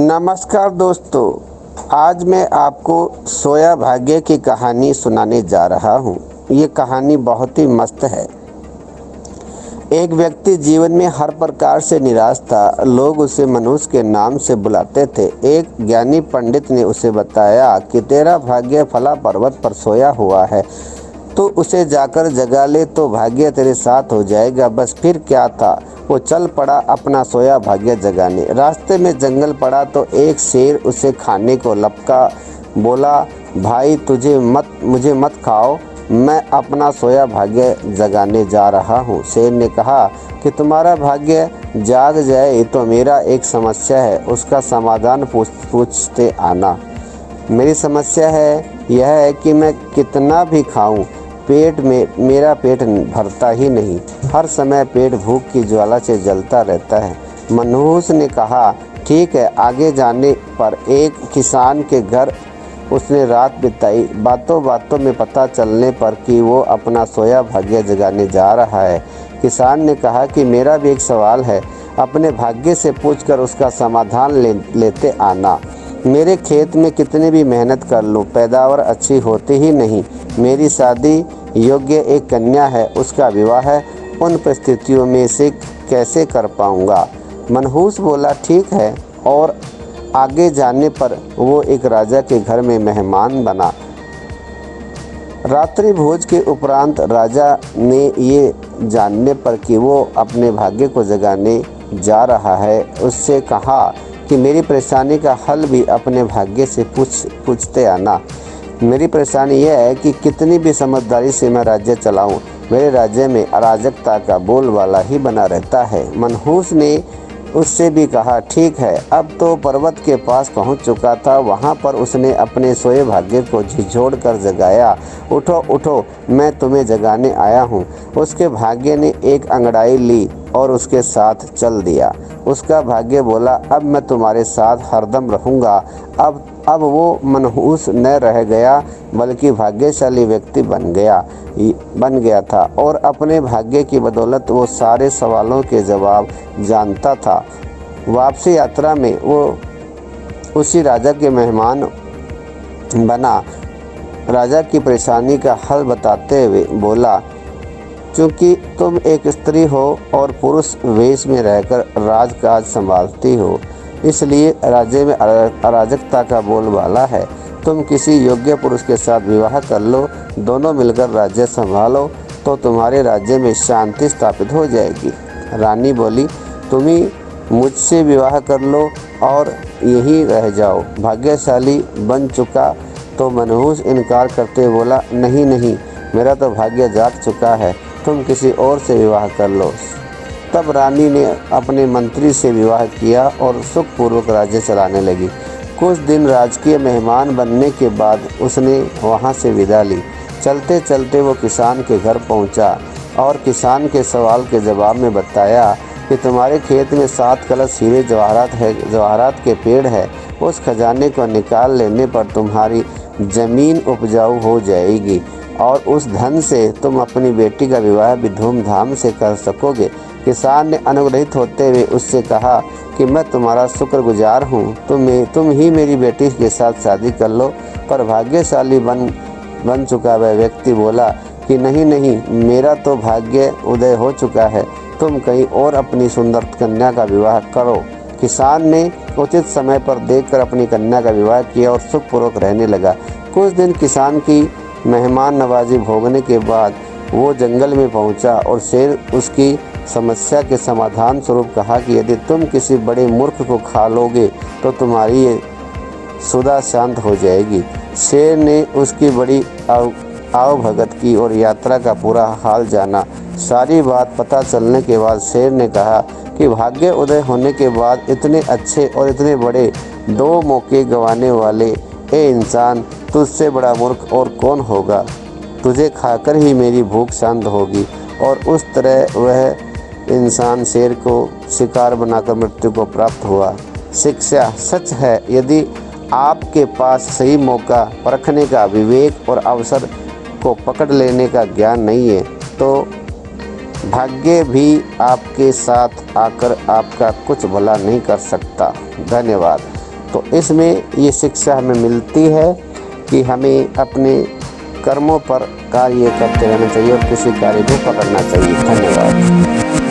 नमस्कार दोस्तों, आज मैं आपको सोया भाग्य की कहानी सुनाने जा रहा हूँ। ये कहानी बहुत ही मस्त है। एक व्यक्ति जीवन में हर प्रकार से निराश था। लोग उसे मनुष्य के नाम से बुलाते थे। एक ज्ञानी पंडित ने उसे बताया कि तेरा भाग्य फला पर्वत पर सोया हुआ है, तो उसे जाकर जगा ले तो भाग्य तेरे साथ हो जाएगा। बस फिर क्या था, वो चल पड़ा अपना सोया भाग्य जगाने। रास्ते में जंगल पड़ा तो एक शेर उसे खाने को लपका। बोला, भाई मुझे मत खाओ, मैं अपना सोया भाग्य जगाने जा रहा हूँ। शेर ने कहा कि तुम्हारा भाग्य जाग जाए तो मेरा एक समस्या है, उसका समाधान पूछते आना। मेरी समस्या यह है कि मैं कितना भी खाऊं, मेरा पेट भरता ही नहीं। हर समय पेट भूख की ज्वाला से जलता रहता है। मनहूस ने कहा, ठीक है। आगे जाने पर एक किसान के घर उसने रात बिताई। बातों बातों में पता चलने पर कि वो अपना सोया भाग्य जगाने जा रहा है। किसान ने कहा कि मेरा भी एक सवाल है, अपने भाग्य से पूछकर उसका समाधान लेते आना। मेरे खेत में कितनी भी मेहनत कर लूँ, पैदावार अच्छी होती ही नहीं। मेरी शादी योग्य एक कन्या है, उसका विवाह उन परिस्थितियों में से कैसे कर पाऊँगा। मनहूस बोला, ठीक है। और आगे जाने पर वो एक राजा के घर में मेहमान बना। रात्रि भोज के उपरांत राजा ने ये जानने पर कि वो अपने भाग्य को जगाने जा रहा है, उससे कहा कि मेरी परेशानी का हल भी अपने भाग्य से पूछते आना। मेरी परेशानी यह है कि कितनी भी समझदारी से मैं राज्य चलाऊं, मेरे राज्य में अराजकता का बोलबाला ही बना रहता है। मनहूस ने उससे भी कहा, ठीक है। अब तो पर्वत के पास पहुंच चुका था। वहां पर उसने अपने सोए भाग्य को झिझोड़ कर जगाया। उठो उठो, मैं तुम्हें जगाने आया हूं। उसके भाग्य ने एक अंगड़ाई ली और उसके साथ चल दिया। उसका भाग्य बोला, अब मैं तुम्हारे साथ हरदम रहूँगा। अब वो मनहूस न रह गया, बल्कि भाग्यशाली व्यक्ति बन गया था और अपने भाग्य की बदौलत वो सारे सवालों के जवाब जानता था। वापसी यात्रा में वो उसी राजा के मेहमान बना। राजा की परेशानी का हल बताते हुए बोला, क्योंकि तुम एक स्त्री हो और पुरुष वेश में रहकर राजकाज संभालती हो, इसलिए राज्य में अराजकता का बोलबाला है। तुम किसी योग्य पुरुष के साथ विवाह कर लो, दोनों मिलकर राज्य संभालो तो तुम्हारे राज्य में शांति स्थापित हो जाएगी। रानी बोली, तुम ही मुझसे विवाह कर लो और यहीं रह जाओ, भाग्यशाली बन चुका। तो मनहूस इनकार करते बोला, नहीं नहीं, मेरा तो भाग्य जाग चुका है, तुम किसी और से विवाह कर लो। तब रानी ने अपने मंत्री से विवाह किया और सुखपूर्वक राज्य चलाने लगी। कुछ दिन राजकीय मेहमान बनने के बाद उसने वहां से विदा ली। चलते चलते वो किसान के घर पहुंचा और किसान के सवाल के जवाब में बताया कि तुम्हारे खेत में 7 कलश हीरे जवाहरात के पेड़ है। उस खजाने को निकाल लेने पर तुम्हारी जमीन उपजाऊ हो जाएगी और उस धन से तुम अपनी बेटी का विवाह भी धूमधाम से कर सकोगे। किसान ने अनुग्रहित होते हुए उससे कहा कि मैं तुम्हारा शुक्रगुजार हूँ, तुम ही मेरी बेटी के साथ शादी कर लो। पर भाग्यशाली बन चुका वह व्यक्ति बोला कि नहीं नहीं, मेरा तो भाग्य उदय हो चुका है, तुम कहीं और अपनी सुंदर कन्या का विवाह करो। किसान ने उचित समय पर देखकर अपनी कन्या का विवाह किया और सुखपूर्वक रहने लगा। कुछ दिन किसान की मेहमान नवाजी भोगने के बाद वो जंगल में पहुंचा और शेर उसकी समस्या के समाधान स्वरूप कहा कि यदि तुम किसी बड़े मूर्ख को खा लोगे तो तुम्हारी ये सुधा शांत हो जाएगी। शेर ने उसकी बड़ी आवभगत की और यात्रा का पूरा हाल जाना। सारी बात पता चलने के बाद शेर ने कहा कि भाग्य उदय होने के बाद इतने अच्छे और इतने बड़े 2 मौके गंवाने वाले इंसान, तुझसे बड़ा मूर्ख और कौन होगा। तुझे खाकर ही मेरी भूख शांत होगी। और उस तरह वह इंसान शेर को शिकार बनाकर मृत्यु को प्राप्त हुआ। शिक्षा सच है, यदि आपके पास सही मौका परखने का विवेक और अवसर को पकड़ लेने का ज्ञान नहीं है तो भाग्य भी आपके साथ आकर आपका कुछ भला नहीं कर सकता। धन्यवाद। तो इसमें ये शिक्षा हमें मिलती है कि हमें अपने कर्मों पर कार्य करते रहना चाहिए और किसी कार्य को पकड़ना चाहिए। धन्यवाद।